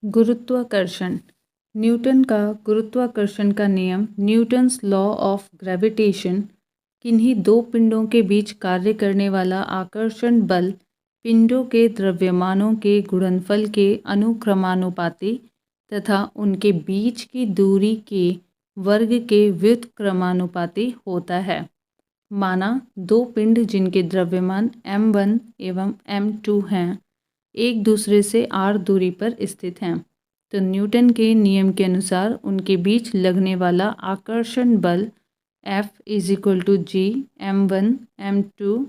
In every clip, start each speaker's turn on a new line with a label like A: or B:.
A: गुरुत्वाकर्षण। न्यूटन का गुरुत्वाकर्षण का नियम, न्यूटन्स लॉ ऑफ ग्रेविटेशन, किन्हीं दो पिंडों के बीच कार्य करने वाला आकर्षण बल पिंडों के द्रव्यमानों के गुणनफल के अनुक्रमानुपाती तथा उनके बीच की दूरी के वर्ग के व्युत्क्रमानुपाती होता है। माना दो पिंड जिनके द्रव्यमान m1 एवं m2 हैं, एक दूसरे से r दूरी पर स्थित हैं, तो न्यूटन के नियम के अनुसार उनके बीच लगने वाला आकर्षण बल F = G m1 m2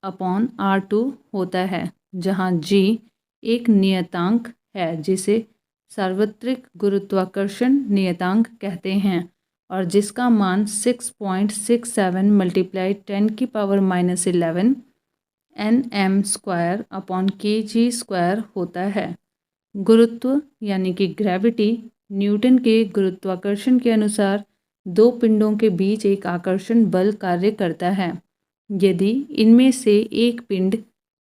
A: upon r2 होता है, जहाँ G एक नियतांक है जिसे सार्वत्रिक गुरुत्वाकर्षण नियतांक कहते हैं और जिसका मान 6.67 × 10⁻11 Nm² होता है। गुरुत्व यानी कि ग्रेविटी न्यूटन के गुरुत्वाकर्षण के अनुसार दो पिंडों के बीच एक आकर्षण बल कार्य करता है। यदि इनमें से एक पिंड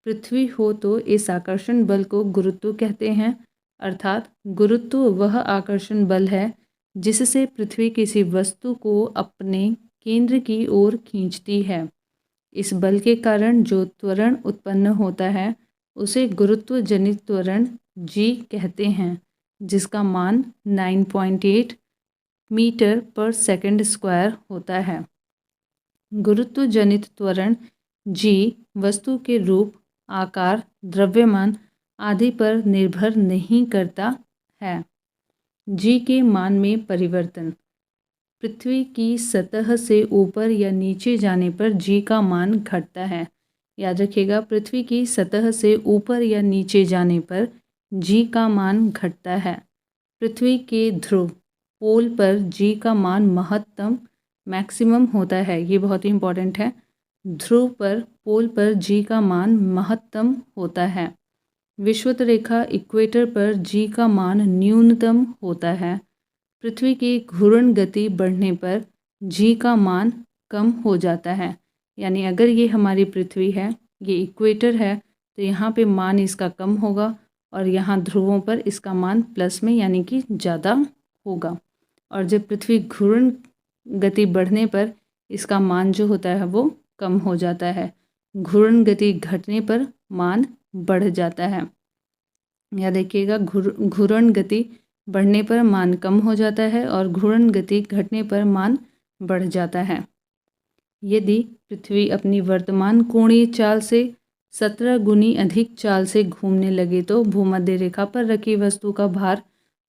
A: पृथ्वी हो तो इस आकर्षण बल को गुरुत्व कहते हैं, अर्थात गुरुत्व वह आकर्षण बल है जिससे पृथ्वी किसी वस्तु को अपने केंद्र की ओर खींचती है। इस बल के कारण जो त्वरण उत्पन्न होता है उसे गुरुत्व जनित त्वरण G कहते हैं, जिसका मान 9.8 मीटर/सेकंड² होता है। गुरुत्व जनित त्वरण G वस्तु के रूप, आकार, द्रव्यमान आदि पर निर्भर नहीं करता है। G के मान में परिवर्तन। पृथ्वी की सतह से ऊपर या नीचे जाने पर G का मान घटता है। याद रखिएगा, पृथ्वी की सतह से ऊपर या नीचे जाने पर G का मान घटता है। पृथ्वी के ध्रुव पोल पर G का मान महत्तम मैक्सिमम होता है। ये बहुत ही इम्पोर्टेंट है। ध्रुव पर पोल पर G का मान महत्तम होता है। विषुवत रेखा इक्वेटर पर G का मान न्यूनतम होता है। पृथ्वी की घूर्ण गति बढ़ने पर G का मान कम हो जाता है। यानी अगर ये हमारी पृथ्वी है, ये इक्वेटर है, तो यहाँ पे मान इसका कम होगा और यहाँ ध्रुवों पर इसका मान प्लस में यानी कि ज़्यादा होगा। और जब पृथ्वी घूर्ण गति बढ़ने पर इसका मान जो होता है वो कम हो जाता है। घूर्ण गति घटने पर मान बढ़ जाता है। या देखिएगा, घूर्ण गति बढ़ने पर मान कम हो जाता है और घूर्ण गति घटने पर मान बढ़ जाता है। यदि पृथ्वी अपनी वर्तमान कोणीय चाल से 17 गुनी अधिक चाल से घूमने लगे तो भूमध्य रेखा पर रखी वस्तु का भार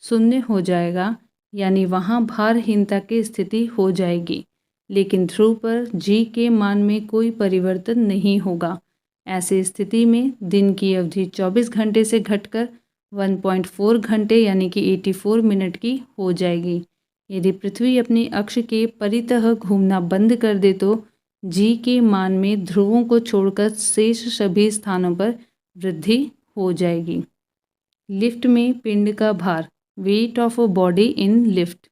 A: शून्य हो जाएगा, यानी वहाँ भारहीनता की स्थिति हो जाएगी। लेकिन ध्रुव पर G के मान में कोई परिवर्तन नहीं होगा। ऐसी स्थिति में दिन की अवधि 24 घंटे से घटकर 1.4 घंटे यानी कि 84 मिनट की हो जाएगी। यदि पृथ्वी अपने अक्ष के परितः घूमना बंद कर दे तो G के मान में ध्रुवों को छोड़कर शेष सभी स्थानों पर वृद्धि हो जाएगी। लिफ्ट में पिंड का भार, weight of a body in lift.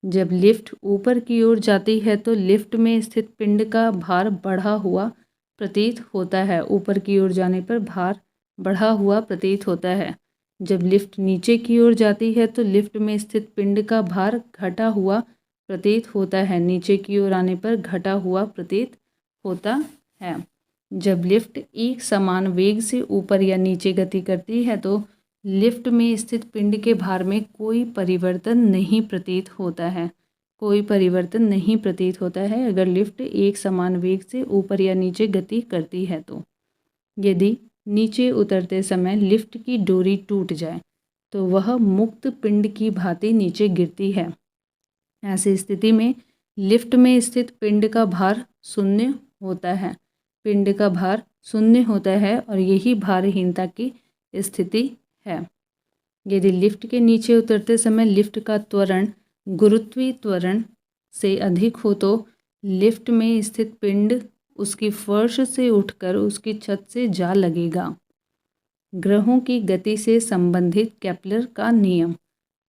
A: जब लिफ्ट ऊपर की ओर जाती है तो लिफ्ट में स्थित पिंड का भार बढ़ा हुआ प्रतीत होता है। ऊपर की ओर जाने पर भार बढ़ा हुआ प्रतीत होता है। जब लिफ्ट नीचे की ओर जाती है तो लिफ्ट में स्थित पिंड का भार घटा हुआ प्रतीत होता है। नीचे की ओर आने पर घटा हुआ प्रतीत होता है। जब लिफ्ट एक समान वेग से ऊपर या नीचे गति करती है तो लिफ्ट में स्थित पिंड के भार में कोई परिवर्तन नहीं प्रतीत होता है। कोई परिवर्तन नहीं प्रतीत होता है अगर लिफ्ट एक समान वेग से ऊपर या नीचे गति करती है तो। यदि नीचे उतरते समय लिफ्ट की डोरी टूट जाए तो वह मुक्त पिंड की भांति नीचे गिरती है। ऐसी स्थिति में लिफ्ट में स्थित पिंड का भार शून्य होता है। पिंड का भार शून्य होता है और यही भारहीनता की स्थिति है। यदि लिफ्ट के नीचे उतरते समय लिफ्ट का त्वरण गुरुत्वीय त्वरण से अधिक हो तो लिफ्ट में स्थित पिंड उसकी फर्श से उठकर उसकी छत से जा लगेगा। ग्रहों की गति से संबंधित केपलर का नियम।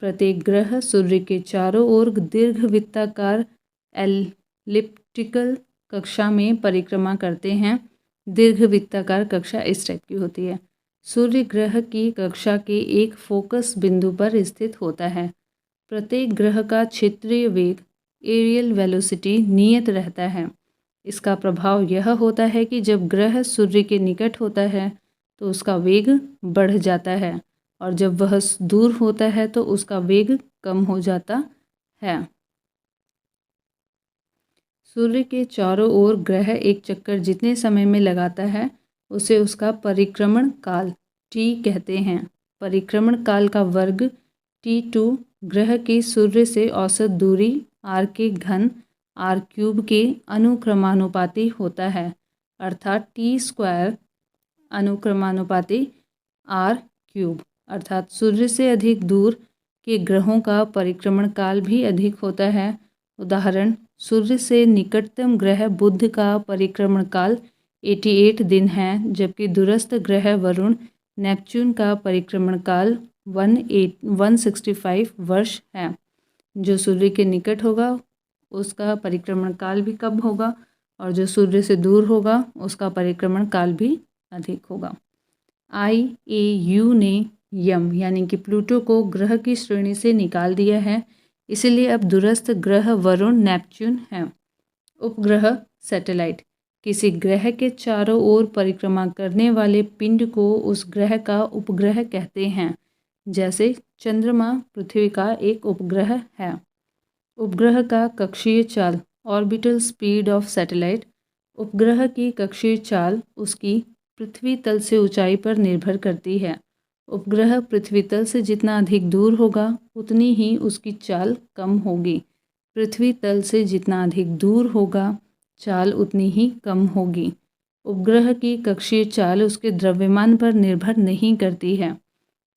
A: प्रत्येक ग्रह सूर्य के चारों ओर दीर्घवृत्ताकार एलिप्टिकल कक्षा में परिक्रमा करते हैं। दीर्घवृत्ताकार कक्षा इस टाइप की होती है। सूर्य ग्रह की कक्षा के एक फोकस बिंदु पर स्थित होता है। प्रत्येक ग्रह का क्षेत्रीय वेग एरियल वेलोसिटी नियत रहता है। इसका प्रभाव यह होता है कि जब ग्रह सूर्य के निकट होता है तो उसका वेग बढ़ जाता है और जब वह दूर होता है तो उसका वेग कम हो जाता है। सूर्य के चारों ओर ग्रह एक चक्कर जितने समय में लगाता है उसे उसका परिक्रमण काल T कहते हैं। परिक्रमण काल का वर्ग T2 ग्रह की सूर्य से औसत दूरी r के घन r³ के अनुक्रमानुपाती होता है, अर्थात T² अनुक्रमानुपाती r³ अर्थात सूर्य से अधिक दूर के ग्रहों का परिक्रमण काल भी अधिक होता है। उदाहरण, सूर्य से निकटतम ग्रह बुध का परिक्रमण काल 88 दिन है, जबकि दूरस्थ ग्रह वरुण नेपच्यून का परिक्रमण काल 165 वर्ष है। जो सूर्य के निकट होगा उसका परिक्रमण काल भी कम होगा और जो सूर्य से दूर होगा उसका परिक्रमण काल भी अधिक होगा। IAU ने यम यानी कि प्लूटो को ग्रह की श्रेणी से निकाल दिया है, इसलिए अब दूरस्थ ग्रह वरुण नेपच्यून है। उपग्रह सैटेलाइट किसी ग्रह के चारों ओर परिक्रमा करने वाले पिंड को उस ग्रह का उपग्रह कहते हैं। जैसे चंद्रमा पृथ्वी का एक उपग्रह है। उपग्रह का कक्षीय चाल ऑर्बिटल स्पीड ऑफ सैटेलाइट उपग्रह की कक्षीय चाल उसकी पृथ्वी तल से ऊंचाई पर निर्भर करती है। उपग्रह पृथ्वी तल से जितना अधिक दूर होगा उतनी ही उसकी चाल कम होगी। पृथ्वी तल से जितना अधिक दूर होगा चाल उतनी ही कम होगी। उपग्रह की कक्षीय चाल उसके द्रव्यमान पर निर्भर नहीं करती है।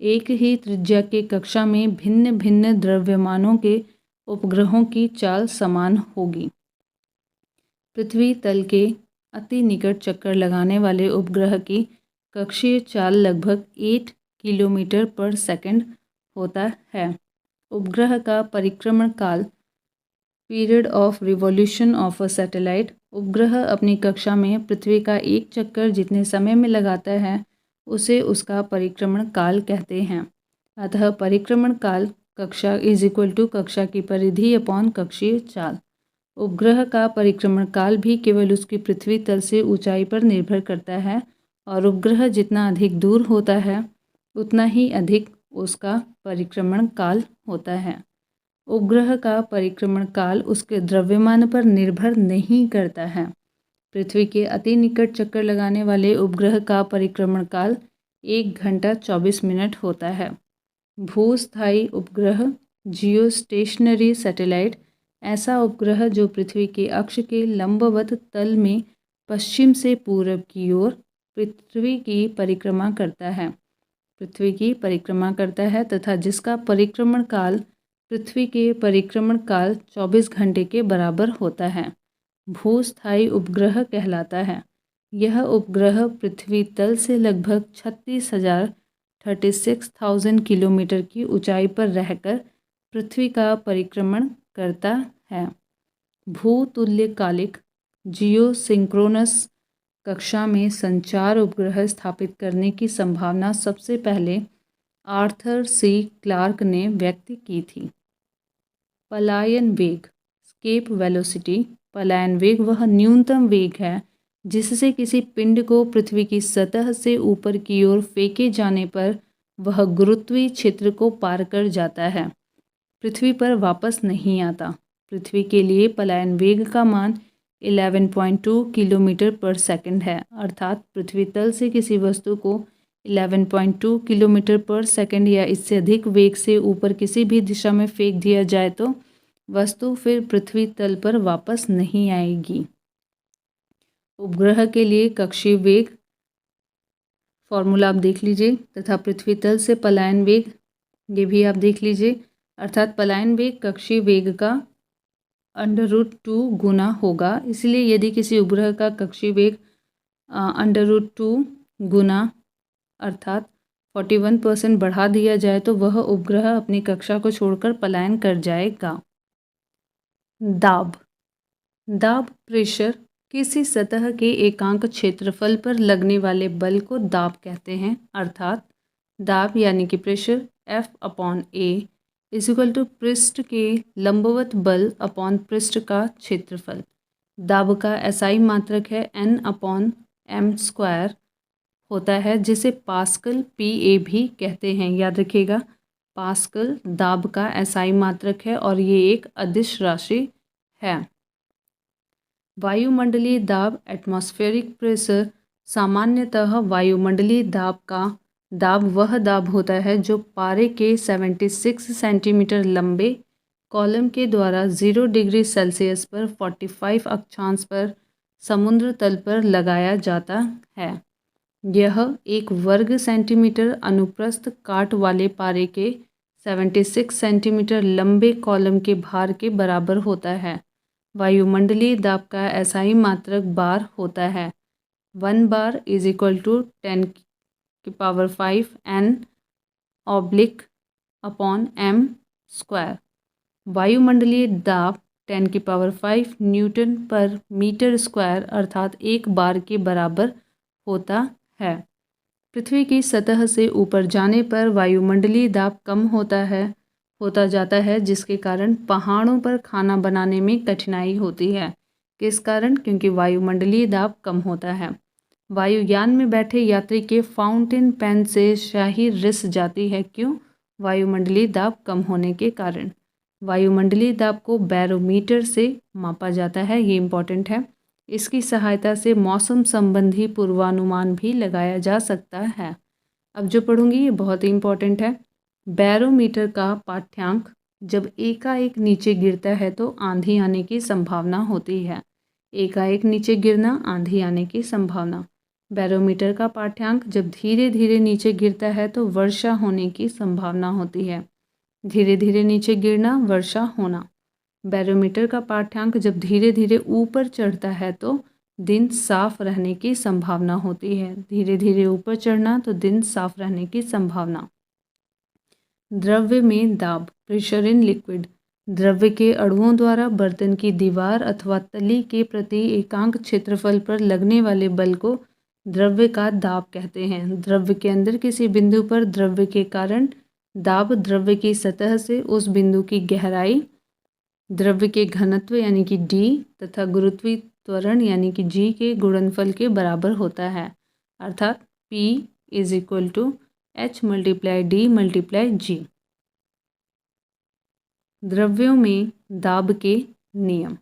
A: एक ही त्रिज्या के कक्षा में भिन्न भिन्न द्रव्यमानों के उपग्रहों की चाल समान होगी। पृथ्वी तल के अति निकट चक्कर लगाने वाले उपग्रह की कक्षीय चाल लगभग 8 किलोमीटर पर सेकंड होता है। उपग्रह का परिक्रमण काल period of revolution of a satellite उपग्रह अपनी कक्षा में पृथ्वी का एक चक्कर जितने समय में लगाता है उसे उसका परिक्रमण काल कहते हैं। अतः परिक्रमण काल कक्षा = कक्षा की परिधि अपॉन कक्षीय चाल। उपग्रह का परिक्रमण काल भी केवल उसकी पृथ्वी तल से ऊंचाई पर निर्भर करता है और उपग्रह जितना अधिक दूर होता है उतना ही अधिक उसका परिक्रमण काल होता है। उपग्रह का परिक्रमण काल उसके द्रव्यमान पर निर्भर नहीं करता है। पृथ्वी के अति निकट चक्कर लगाने वाले उपग्रह का परिक्रमण काल 1 घंटा 24 मिनट होता है। भूस्थायी उपग्रह जियोस्टेशनरी सैटेलाइट ऐसा उपग्रह जो पृथ्वी के अक्ष के लंबवत तल में पश्चिम से पूरब की ओर पृथ्वी की परिक्रमा करता है तथा जिसका परिक्रमण काल पृथ्वी के परिक्रमण काल 24 घंटे के बराबर होता है, भूस्थायी उपग्रह कहलाता है। यह उपग्रह पृथ्वी तल से लगभग 36,000 किलोमीटर की ऊंचाई पर रहकर पृथ्वी का परिक्रमण करता है। भूतुल्यकालिक जियोसिंक्रोनस कक्षा में संचार उपग्रह स्थापित करने की संभावना सबसे पहले आर्थर सी क्लार्क ने व्यक्त की थी। पलायन वेग स्केप वेलोसिटी पलायन वेग वह न्यूनतम वेग है जिससे किसी पिंड को पृथ्वी की सतह से ऊपर की ओर फेंके जाने पर वह गुरुत्वीय क्षेत्र को पार कर जाता है, पृथ्वी पर वापस नहीं आता। पृथ्वी के लिए पलायन वेग का मान 11.2 किलोमीटर पर सेकंड है, अर्थात पृथ्वी तल से किसी वस्तु को 11.2 किलोमीटर पर सेकंड या इससे अधिक वेग से ऊपर किसी भी दिशा में फेंक दिया जाए तो वस्तु फिर पृथ्वी तल पर वापस नहीं आएगी। उपग्रह के लिए कक्षीय वेग फॉर्मूला आप देख लीजिए तथा पृथ्वी तल से पलायन वेग ये भी आप देख लीजिए, अर्थात पलायन वेग कक्षीय वेग का √2 गुना होगा। इसलिए यदि किसी उपग्रह का कक्षीय वेग √2 गुना अर्थात 41% बढ़ा दिया जाए तो वह उपग्रह अपनी कक्षा को छोड़कर पलायन कर जाएगा। दाब प्रेशर किसी सतह के एकांक क्षेत्रफल पर लगने वाले बल को दाब कहते हैं, अर्थात दाब यानी कि pressure F/A is equal to पृष्ठ के लंबवत बल अपॉन पृष्ठ का क्षेत्रफल। दाब का SI मात्रक है N/m² होता है, जिसे पास्कल PA भी कहते हैं। याद रखिएगा, पास्कल दाब का SI मात्रक है और ये एक अदिश राशि है। वायुमंडलीय दाब एटमॉस्फेरिक प्रेशर। सामान्यतः वायुमंडलीय दाब का दाब वह दाब होता है जो पारे के 76 सेंटीमीटर लंबे कॉलम के द्वारा 0 डिग्री सेल्सियस पर 45 अक्षांश पर समुद्र तल पर लगाया जाता है। यह एक वर्ग सेंटीमीटर अनुप्रस्थ काट वाले पारे के 76 सेंटीमीटर लंबे कॉलम के भार के बराबर होता है। वायुमंडलीय दाब का SI मात्रक बार होता है। 1 bar is equal to 10⁵ N/m²। वायुमंडलीय दाब 10⁵ न्यूटन पर मीटर स्क्वायर अर्थात 1 बार के बराबर होता है। पृथ्वी की सतह से ऊपर जाने पर वायुमंडलीय दाब कम होता जाता है, जिसके कारण पहाड़ों पर खाना बनाने में कठिनाई होती है। किस कारण? क्योंकि वायुमंडलीय दाब कम होता है। वायुयान में बैठे यात्री के फाउंटेन पेन से स्याही रिस जाती है। क्यों? वायुमंडलीय दाब कम होने के कारण। वायुमंडलीय दाब को बैरोमीटर से मापा जाता है, ये इम्पॉर्टेंट है। इसकी सहायता से मौसम संबंधी पूर्वानुमान भी लगाया जा सकता है। अब जो पढ़ूंगी ये बहुत ही इम्पॉर्टेंट है। बैरोमीटर का पाठ्यांक जब एकाएक नीचे गिरता है तो आंधी आने की संभावना होती है। एकाएक नीचे गिरना, आंधी आने की संभावना। बैरोमीटर का पाठ्यांक जब धीरे धीरे नीचे गिरता है तो वर्षा होने की संभावना होती है। धीरे धीरे नीचे गिरना, वर्षा होना। बैरोमीटर का पाठ्यांक जब धीरे धीरे ऊपर चढ़ता है तो दिन साफ रहने की संभावना होती है। धीरे धीरे ऊपर चढ़ना तो दिन साफ रहने की संभावना। द्रव्य में दाब, प्रेशर इन लिक्विड। द्रव्य के अणुओं द्वारा बर्तन की दीवार अथवा तली के प्रति एकांक क्षेत्रफल पर लगने वाले बल को द्रव्य का दाब कहते हैं। द्रव्य के अंदर किसी बिंदु पर द्रव्य के कारण दाब द्रव्य की सतह से उस बिंदु की गहराई, द्रव्य के घनत्व यानी कि D तथा गुरुत्वीय त्वरण यानी कि G के गुणनफल के बराबर होता है, अर्थात P is equal to H×D/G। द्रव्यों में दाब के नियम।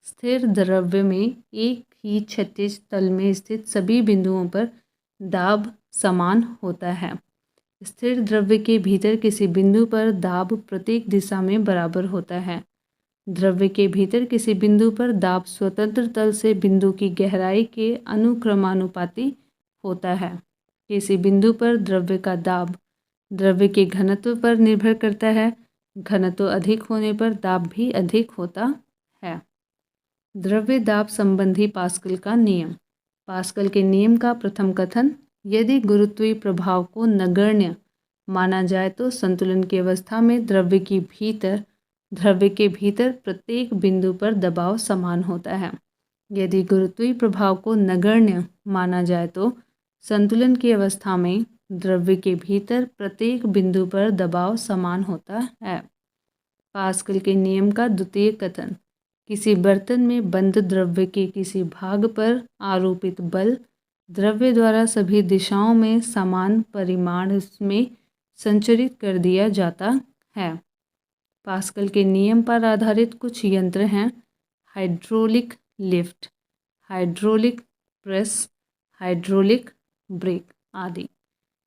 A: स्थिर द्रव्य में एक ही क्षैतिज तल में स्थित सभी बिंदुओं पर दाब समान होता है। स्थिर द्रव्य के भीतर किसी बिंदु पर दाब प्रत्येक दिशा में बराबर होता है। द्रव्य के भीतर किसी बिंदु पर दाब स्वतंत्र तल से बिंदु की गहराई के अनुक्रमानुपाती होता है। किसी बिंदु पर द्रव्य का दाब द्रव्य के घनत्व पर निर्भर करता है। घनत्व अधिक होने पर दाब भी अधिक होता है। द्रव्य दाब संबंधी पास्कल का नियम। पास्कल के नियम का प्रथम कथन: यदि गुरुत्वीय प्रभाव को नगण्य माना जाए तो संतुलन की अवस्था में द्रव्य के भीतर प्रत्येक बिंदु पर दबाव समान होता है। यदि गुरुत्वीय प्रभाव को नगण्य माना जाए तो संतुलन की अवस्था में द्रव्य के भीतर प्रत्येक बिंदु पर दबाव समान होता है। पास्कल के नियम का द्वितीय कथन: किसी बर्तन में बंद द्रव्य के किसी भाग पर आरोपित बल द्रव्य द्वारा सभी दिशाओं में समान परिमाण में संचरित कर दिया जाता है। पास्कल के नियम पर आधारित कुछ यंत्र हैं: hydraulic lift, hydraulic press, hydraulic brake आदि।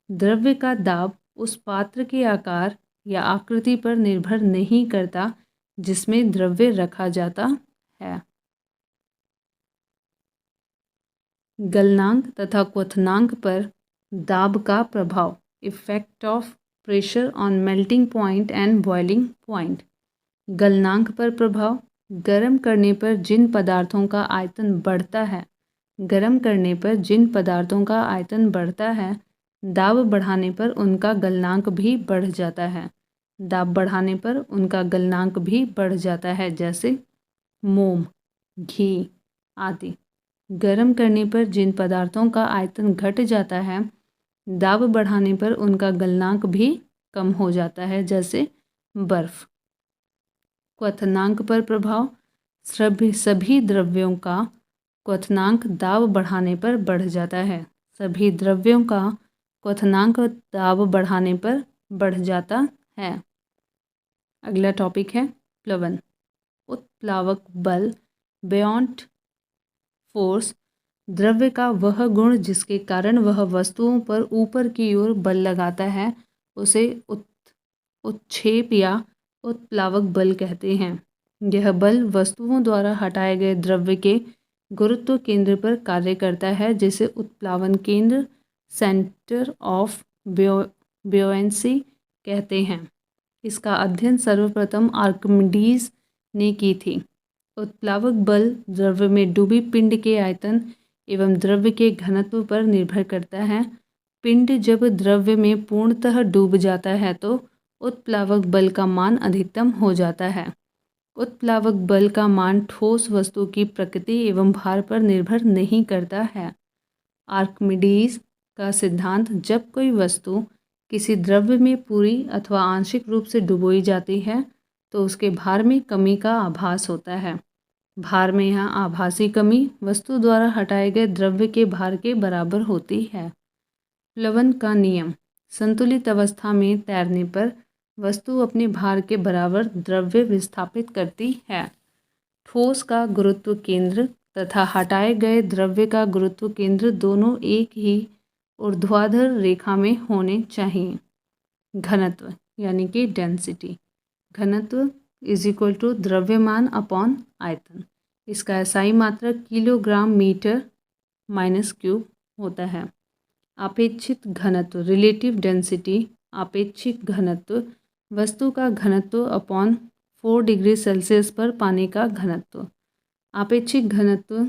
A: द्रव्य का दाब उस पात्र के आकार या आकृति पर निर्भर नहीं करता जिसमें द्रव्य रखा जाता है। गलनांक तथा क्वथनांक पर दाब का प्रभाव। Effect of pressure on melting point and boiling point. गलनांक पर प्रभाव: गर्म करने पर जिन पदार्थों का आयतन बढ़ता है, दाब बढ़ाने पर उनका गलनांक भी बढ़ जाता है। दाब बढ़ाने पर उनका गलनांक भी बढ़ जाता है। जैसे मोम, घी, आदि। गर्म करने पर जिन पदार्थों का आयतन घट जाता है, दाब बढ़ाने पर उनका गलनांक भी कम हो जाता है, जैसे बर्फ। क्वथनांक पर प्रभाव। सभी द्रव्यों का क्वथनांक दाब बढ़ाने पर बढ़ जाता है। सभी द्रव्यों का क्वथनांक दाब बढ़ाने पर बढ़ जाता है। अगला टॉपिक है प्लवन। उत्प्लावक बल, बियॉन्ड फोर्स, द्रव्य का वह गुण जिसके कारण वह वस्तुओं पर ऊपर की ओर बल लगाता है, उसे उत्क्षेप या उत्प्लावक बल कहते हैं। यह बल वस्तुओं द्वारा हटाए गए द्रव्य के गुरुत्व केंद्र पर कार्य करता है, जिसे उत्प्लावन केंद्र, सेंटर ऑफ ब्योयेंसी कहते हैं। इसका अध्ययन सर्वप्रथम आर्किमिडीज ने की थी। उत्प्लावक बल द्रव्य में डूबी पिंड के आयतन एवं द्रव्य के घनत्व पर निर्भर करता है। पिंड जब द्रव्य में पूर्णतः डूब जाता है तो उत्प्लावक बल का मान अधिकतम हो जाता है। उत्प्लावक बल का मान ठोस वस्तु की प्रकृति एवं भार पर निर्भर नहीं करता है। आर्किमिडीज का सिद्धांत, जब कोई वस्तु किसी द्रव्य में पूरी अथवा आंशिक रूप से डुबोई जाती है तो उसके भार में कमी का आभास होता है। भार में यहाँ आभासी कमी वस्तु द्वारा हटाए गए द्रव्य के भार के बराबर होती है। प्लवन का नियम। संतुलित अवस्था में तैरने पर वस्तु अपने भार के बराबर द्रव्य विस्थापित करती है। ठोस का गुरुत्व केंद्र तथा हटाए गए द्रव्य का गुरुत्व केंद्र दोनों एक ही ऊर्ध्वाधर रेखा में होने चाहिए। घनत्व यानी कि डेंसिटी। घनत्व इज इक्वल टू द्रव्यमान अपॉन आयतन। इसका SI मात्रक किलोग्राम मीटर माइनस क्यूब होता है। आपेक्षिक घनत्व, रिलेटिव डेंसिटी। आपेक्षिक घनत्व वस्तु का घनत्व अपॉन 4 डिग्री सेल्सियस पर पानी का घनत्व। आपेक्षिक घनत्व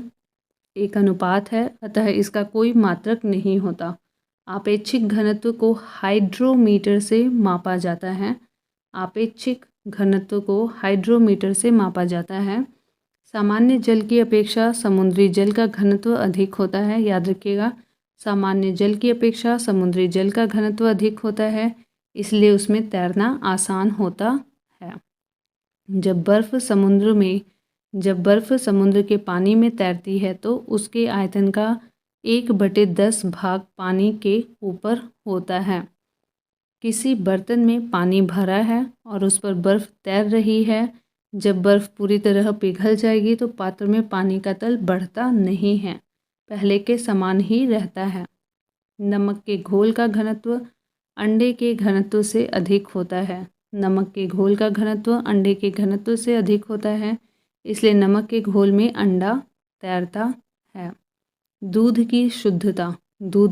A: एक अनुपात है, अतः इसका कोई मात्रक नहीं होता। आपेक्षिक घनत्व को हाइड्रोमीटर से मापा जाता है। आपेक्षिक घनत्व को हाइड्रोमीटर से मापा जाता है। सामान्य जल की अपेक्षा समुद्री जल का घनत्व अधिक होता है। याद रखिएगा, सामान्य जल की अपेक्षा समुद्री जल का घनत्व अधिक होता है, इसलिए उसमें तैरना आसान होता है। जब बर्फ़ समुद्र के पानी में तैरती है तो उसके आयतन का 1/10 भाग पानी के ऊपर होता है। किसी बर्तन में पानी भरा है और उस पर बर्फ़ तैर रही है। जब बर्फ़ पूरी तरह पिघल जाएगी तो पात्र में पानी का तल बढ़ता नहीं है, पहले के समान ही रहता है। नमक के घोल का घनत्व अंडे के घनत्व से अधिक होता है। नमक के घोल का घनत्व अंडे के घनत्व से अधिक होता है, इसलिए नमक के घोल में अंडा तैरता है। दूध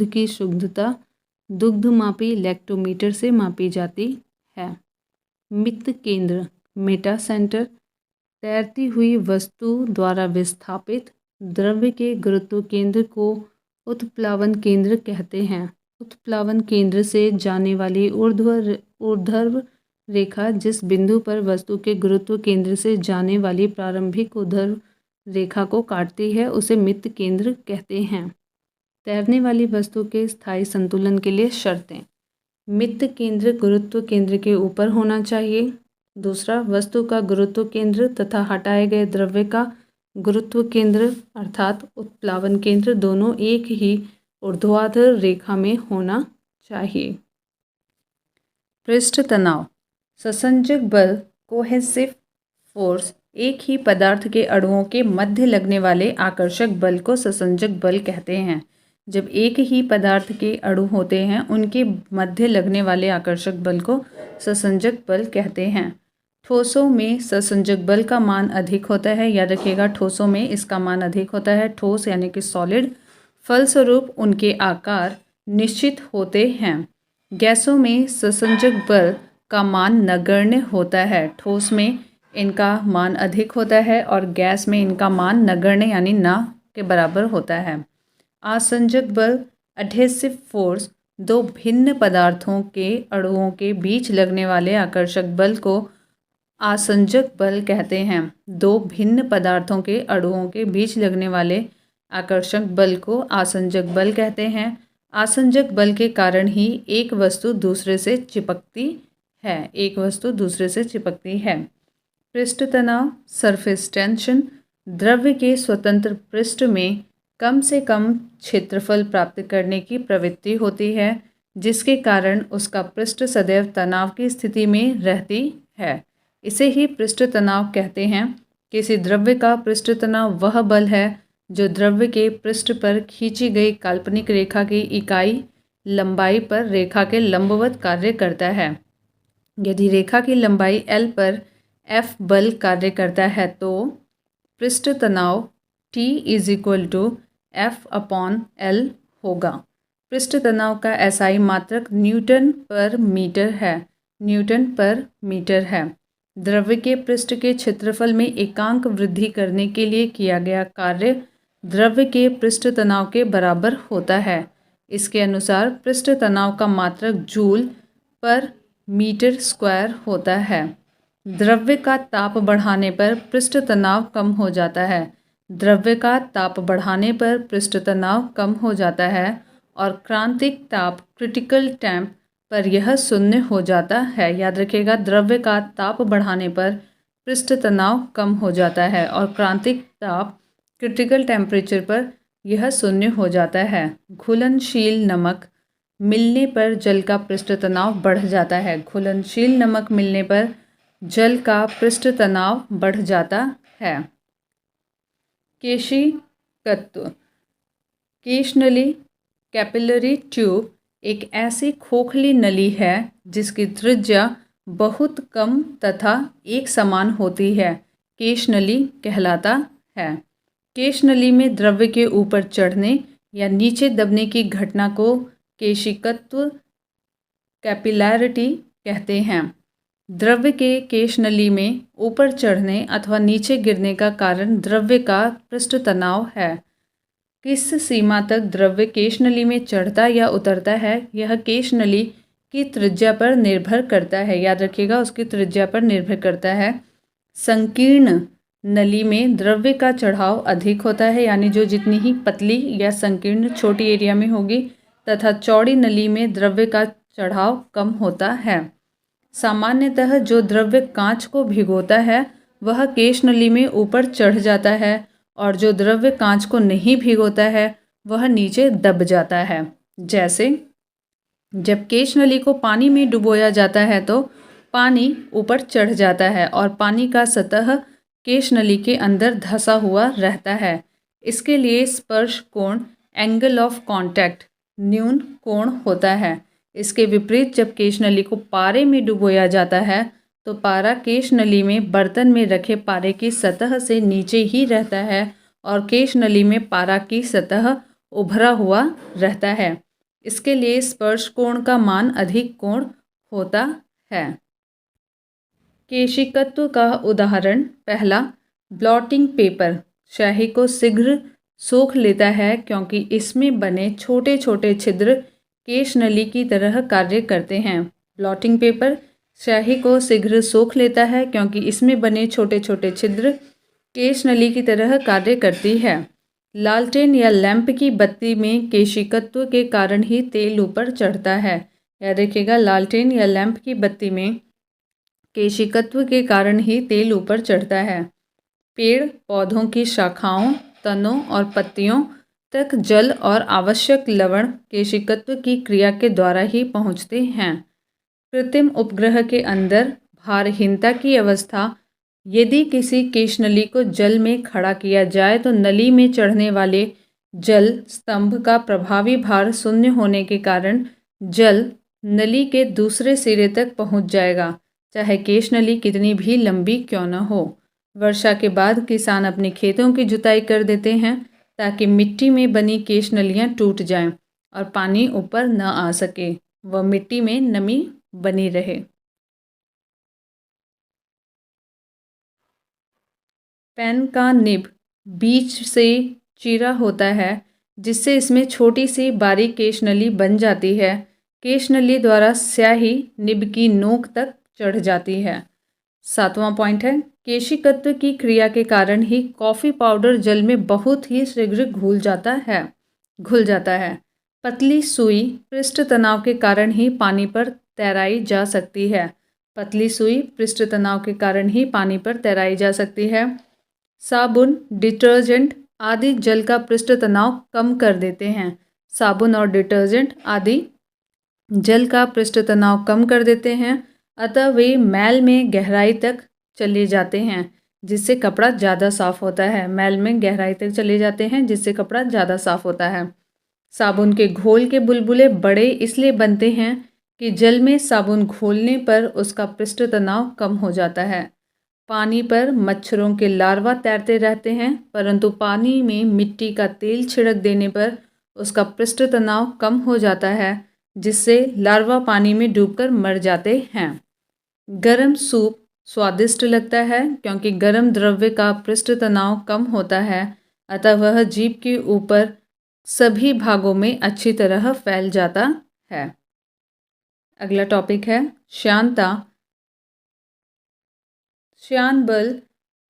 A: की शुद्धता दुग्धमापी लैक्टोमीटर से मापी जाती है। मित्त केंद्र, मेटा सेंटर, तैरती हुई वस्तु द्वारा विस्थापित द्रव्य के गुरुत्व केंद्र को उत्प्लावन केंद्र कहते हैं। उत्प्लावन केंद्र से जाने वाली ऊर्ध्वाधर रेखा जिस बिंदु पर वस्तु के गुरुत्व केंद्र से जाने वाली प्रारंभिक ऊर्ध्वाधर रेखा को काटती है, उसे मित्त केंद्र कहते हैं। तैरने वाली वस्तु के स्थायी संतुलन के लिए शर्तें। मित्त केंद्र गुरुत्व केंद्र के ऊपर होना चाहिए। दूसरा, वस्तु का गुरुत्व केंद्र तथा हटाए गए द्रव्य का गुरुत्व केंद्र अर्थात उत्प्लावन केंद्र दोनों एक ही ऊर्ध्वाधर रेखा में होना चाहिए। पृष्ठ तनाव। ससंजक बल, कोहेसिव फोर्स, एक ही पदार्थ के अणुओं के मध्य लगने वाले आकर्षक बल को ससंजक बल कहते हैं। जब एक ही पदार्थ के अणु होते हैं, उनके मध्य लगने वाले आकर्षक बल को ससंजक बल कहते हैं। ठोसों में ससंजक बल का मान अधिक होता है। याद रखिएगा, ठोसों में इसका मान अधिक होता है। ठोस यानी कि सॉलिड, फलस्वरूप उनके आकार निश्चित होते हैं। गैसों में ससंजक बल का मान नगण्य होता है। ठोस में इनका मान अधिक होता है और गैस में इनका मान नगण्य यानी न के बराबर होता है। आसंजक बल, एडहेसिव फोर्स, दो भिन्न पदार्थों के अणुओं के बीच लगने वाले आकर्षक बल को आसंजक बल कहते हैं। दो भिन्न पदार्थों के अणुओं के बीच लगने वाले आकर्षक बल को आसंजक बल कहते हैं। आसंजक बल के कारण ही एक वस्तु दूसरे से चिपकती है। पृष्ठ तनाव सरफेस टेंशन द्रव्य के स्वतंत्र पृष्ठ में कम से कम क्षेत्रफल प्राप्त करने की प्रवृत्ति होती है, जिसके कारण उसका पृष्ठ सदैव तनाव की स्थिति में रहती है। इसे ही पृष्ठ तनाव कहते हैं। किसी द्रव्य का पृष्ठ तनाव वह बल है जो द्रव्य के पृष्ठ पर खींची गई काल्पनिक रेखा की इकाई लंबाई पर रेखा के लंबवत कार्य करता है। यदि रेखा की लंबाई L पर F बल कार्य करता है तो पृष्ठ तनाव T = F/L होगा। पृष्ठ तनाव का SI मात्रक न्यूटन पर मीटर है। द्रव्य के पृष्ठ के क्षेत्रफल में एकांक वृद्धि करने के लिए किया गया कार्य द्रव्य के पृष्ठ तनाव के बराबर होता है। इसके अनुसार पृष्ठ तनाव का मात्रक जूल पर मीटर स्क्वायर होता है। द्रव्य का ताप बढ़ाने पर पृष्ठ तनाव कम हो जाता है। और क्रांतिक ताप क्रिटिकल टेम्प पर यह शून्य हो जाता है। याद रखिएगा, द्रव्य का ताप बढ़ाने पर पृष्ठ तनाव कम हो जाता है और क्रांतिक ताप क्रिटिकल टेम्परेचर पर यह शून्य हो जाता है। घुलनशील नमक मिलने पर जल का पृष्ठ तनाव बढ़ जाता है। घुलनशील नमक मिलने पर जल का पृष्ठ तनाव बढ़ जाता है। केशिकत्व केशनली कैपिलरी ट्यूब एक ऐसी खोखली नली है जिसकी त्रिज्या बहुत कम तथा एक समान होती है। केशनली कहलाता है। केशनली में द्रव्य के ऊपर चढ़ने या नीचे दबने की घटना को केशिकत्व कैपिलैरिटी कहते हैं। द्रव्य के केशनली में ऊपर चढ़ने अथवा नीचे गिरने का कारण द्रव्य का पृष्ठ तनाव है। किस सीमा तक द्रव्य केशनली में चढ़ता या उतरता है, यह केशनली की त्रिज्या पर निर्भर करता है। याद रखिएगा, उसकी त्रिज्या पर निर्भर करता है। संकीर्ण नली में द्रव्य का चढ़ाव अधिक होता है, यानी जो जितनी ही पतली या संकीर्ण छोटी एरिया में होगी, तथा चौड़ी नली में द्रव्य का चढ़ाव कम होता है। सामान्यतः जो द्रव्य कांच को भिगोता है वह केशनली में ऊपर चढ़ जाता है और जो द्रव्य कांच को नहीं भिगोता है वह नीचे दब जाता है। जैसे जब केशनली को पानी में डुबोया जाता है तो पानी ऊपर चढ़ जाता है और पानी का सतह केशनली के अंदर धंसा हुआ रहता है। इसके लिए स्पर्श कोण एंगल ऑफ कांटेक्ट न्यून कोण होता है। इसके विपरीत जब केशनली को पारे में डुबोया जाता है तो पारा केशनली में बर्तन में रखे पारे की सतह से नीचे ही रहता है और केशनली में पारा की सतह उभरा हुआ रहता है। इसके लिए स्पर्श कोण का मान अधिक कोण होता है। केशिकत्व का उदाहरण पहला, ब्लॉटिंग पेपर स्याही को शीघ्र सोख लेता है क्योंकि इसमें बने छोटे छोटे छिद्र केशनली की तरह कार्य करते हैं। ब्लॉटिंग पेपर स्याही को शीघ्र सोख लेता है क्योंकि इसमें बने छोटे छोटे छिद्र केशनली की तरह कार्य करती है। लालटेन या लैंप की बत्ती में केशिकत्व के कारण ही तेल ऊपर चढ़ता है। याद रखिएगा, लालटेन या लैंप की बत्ती में केशिकत्व के कारण ही तेल ऊपर चढ़ता है। पेड़ पौधों की शाखाओं, तनों और पत्तियों तक जल और आवश्यक लवण केशिकत्व की क्रिया के द्वारा ही पहुँचते हैं। कृत्रिम उपग्रह के अंदर भारहीनता की अवस्था, यदि किसी केशनली को जल में खड़ा किया जाए तो नली में चढ़ने वाले जल स्तंभ का प्रभावी भार शून्य होने के कारण जल नली के दूसरे सिरे तक पहुंच जाएगा, चाहे केशनली कितनी भी लंबी क्यों न हो। वर्षा के बाद किसान अपने खेतों की जुताई कर देते हैं ताकि मिट्टी में बनी केशनलियाँ टूट जाएं और पानी ऊपर न आ सके, वह मिट्टी में नमी बनी रहे। पेन का निब बीच से चीरा होता है जिससे इसमें छोटी सी बारीक केशनली बन जाती है। केशनली द्वारा स्याही निब की नोक तक चढ़ जाती है। 7वां पॉइंट है, केशिकत्व की क्रिया के कारण ही कॉफ़ी पाउडर जल में बहुत ही शीघ्र घुल जाता है। पतली सुई पृष्ठ तनाव के कारण ही पानी पर तैराई जा सकती है। पतली सुई पृष्ठ तनाव के कारण ही पानी पर तैराई जा सकती है। साबुन, डिटर्जेंट आदि जल का पृष्ठ तनाव कम कर देते हैं। साबुन और डिटर्जेंट आदि जल का पृष्ठ तनाव कम कर देते हैं, अतः वे मैल में गहराई तक चले जाते हैं, जिससे कपड़ा ज़्यादा साफ होता है। मैल में गहराई तक चले जाते हैं, जिससे कपड़ा ज़्यादा साफ होता है। साबुन के घोल के बुलबुले बड़े इसलिए बनते हैं कि जल में साबुन घोलने पर उसका पृष्ठ तनाव कम हो जाता है। पानी पर मच्छरों के लार्वा तैरते रहते हैं, परंतु पानी में मिट्टी का तेल छिड़क देने पर उसका पृष्ठ तनाव कम हो जाता है, जिससे लार्वा पानी में डूबकर मर जाते हैं। गरम सूप स्वादिष्ट लगता है क्योंकि गरम द्रव्य का पृष्ठ तनाव कम होता है, अतः वह जीभ के ऊपर सभी भागों में अच्छी तरह फैल जाता है। अगला टॉपिक है श्यानता। श्यान बल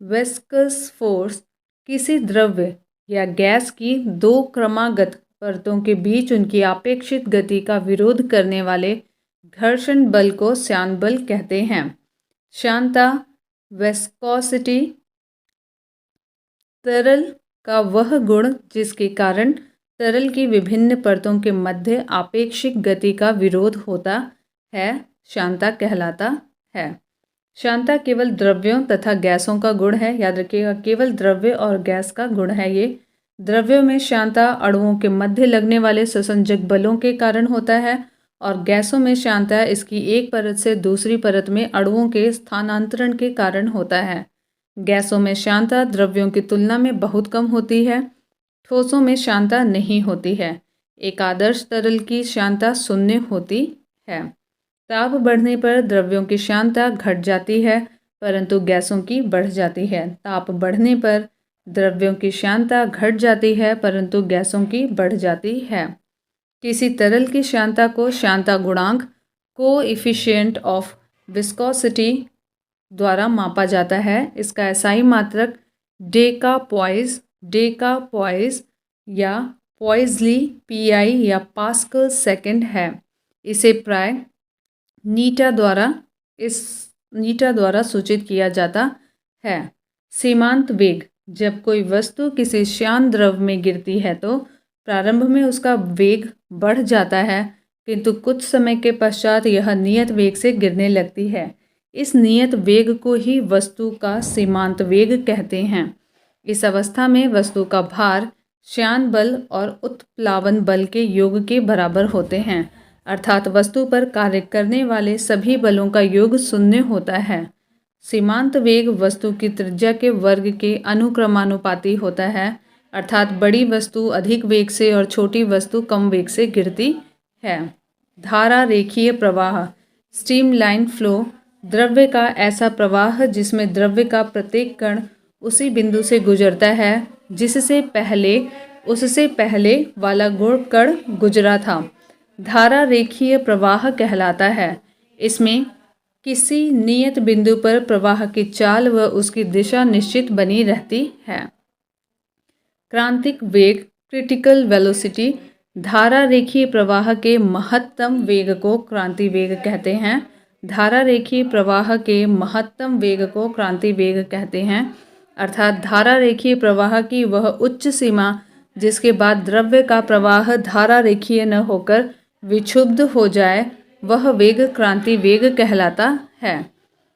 A: विस्कस फोर्स किसी द्रव्य या गैस की दो क्रमागत परतों के बीच उनकी अपेक्षित गति का विरोध करने वाले घर्षण बल को श्यान बल कहते हैं। श्यानता विस्कोसिटी तरल का वह गुण जिसके कारण तरल की विभिन्न परतों के मध्य आपेक्षिक गति का विरोध होता है, श्यानता कहलाता है। श्यानता केवल द्रव्यों तथा गैसों का गुण है, याद रखिएगा, केवल द्रव्य और गैस का गुण है ये। द्रव्यों में श्यानता अणुओं के मध्य लगने वाले संसंजक बलों के कारण होता है और गैसों में श्यानता इसकी एक परत से दूसरी परत में अणुओं के स्थानांतरण के कारण होता है। गैसों में श्यानता द्रव्यों की तुलना में बहुत कम होती है। ठोसों में श्यानता नहीं होती है। एक आदर्श तरल की श्यानता शून्य होती है। ताप बढ़ने पर द्रव्यों की श्यानता घट जाती है, परंतु गैसों की बढ़ जाती है। ताप बढ़ने पर द्रव्यों की श्यानता घट जाती है, परंतु गैसों की बढ़ जाती है। किसी तरल की श्यानता को श्यानता गुणांक कोएफिशिएंट ऑफ विस्कोसिटी द्वारा मापा जाता है। इसका एसआई मात्रक डेका या पॉइजली पीआई या पास्कल सेकंड है। इसे प्राय नीटा द्वारा सूचित किया जाता है। सीमांत वेग, जब कोई वस्तु किसी श्यान द्रव में गिरती है तो प्रारंभ में उसका वेग बढ़ जाता है, किंतु कुछ समय के पश्चात यह नियत वेग से गिरने लगती है। इस नियत वेग को ही वस्तु का सीमांत वेग कहते हैं। इस अवस्था में वस्तु का भार श्यान बल और उत्प्लावन बल के योग के बराबर होते हैं, अर्थात वस्तु पर कार्य करने वाले सभी बलों का योग शून्य होता है। सीमांत वेग वस्तु की त्रिज्या के वर्ग के अनुक्रमानुपाती होता है, अर्थात बड़ी वस्तु अधिक वेग से और छोटी वस्तु कम वेग से गिरती है। धारा रेखीय प्रवाह, स्ट्रीमलाइन फ्लो, द्रव्य का ऐसा प्रवाह जिसमें द्रव्य का प्रत्येक कण उसी बिंदु से गुजरता है उससे पहले वाला कण गुजरा था, धारा रेखीय प्रवाह कहलाता है। इसमें किसी नियत बिंदु पर प्रवाह की चाल व उसकी दिशा निश्चित बनी रहती है। क्रांतिक वेग, क्रिटिकल वेलोसिटी, धारा रेखीय प्रवाह के महत्तम वेग को क्रांति वेग कहते हैं। धारा रेखीय प्रवाह के महत्तम वेग को क्रांति वेग कहते हैं, अर्थात धारा रेखीय प्रवाह की वह उच्च सीमा जिसके बाद द्रव्य का प्रवाह धारा रेखीय न होकर विक्षुब्ध हो जाए, वह वेग क्रांति वेग कहलाता है।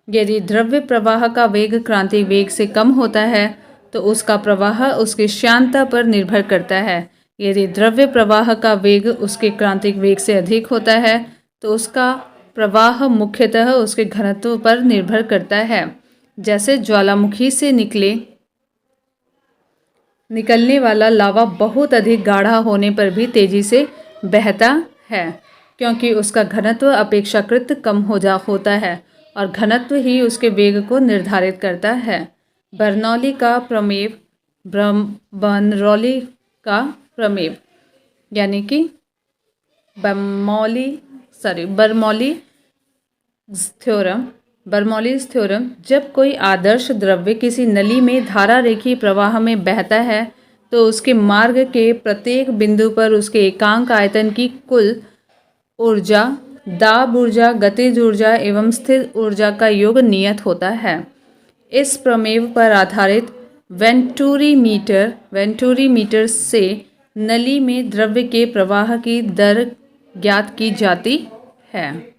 A: यदि द्रव्य प्रवाह का वेग क्रांति वेग से कम होता है तो उसका प्रवाह उसकी श्यानता पर निर्भर करता है। यदि द्रव्य प्रवाह का वेग उसके क्रांतिक वेग से अधिक होता है तो उसका प्रवाह मुख्यतः उसके घनत्व पर निर्भर करता है। जैसे ज्वालामुखी से निकलने वाला लावा बहुत अधिक गाढ़ा होने पर भी तेजी से बहता है, क्योंकि उसका घनत्व अपेक्षाकृत कम होता है और घनत्व ही उसके वेग को निर्धारित करता है। बर्नौली का प्रमेय यानी कि बर्नौली थ्योरम बर्नौलीज थ्योरम, जब कोई आदर्श द्रव्य किसी नली में धारा रेखीय प्रवाह में बहता है तो उसके मार्ग के प्रत्येक बिंदु पर उसके एकांक आयतन की कुल ऊर्जा, दाब ऊर्जा, गतिज ऊर्जा एवं स्थिर ऊर्जा का योग नियत होता है। इस प्रमेय पर आधारित वेंटूरी मीटर से नली में द्रव्य के प्रवाह की दर ज्ञात की जाती है।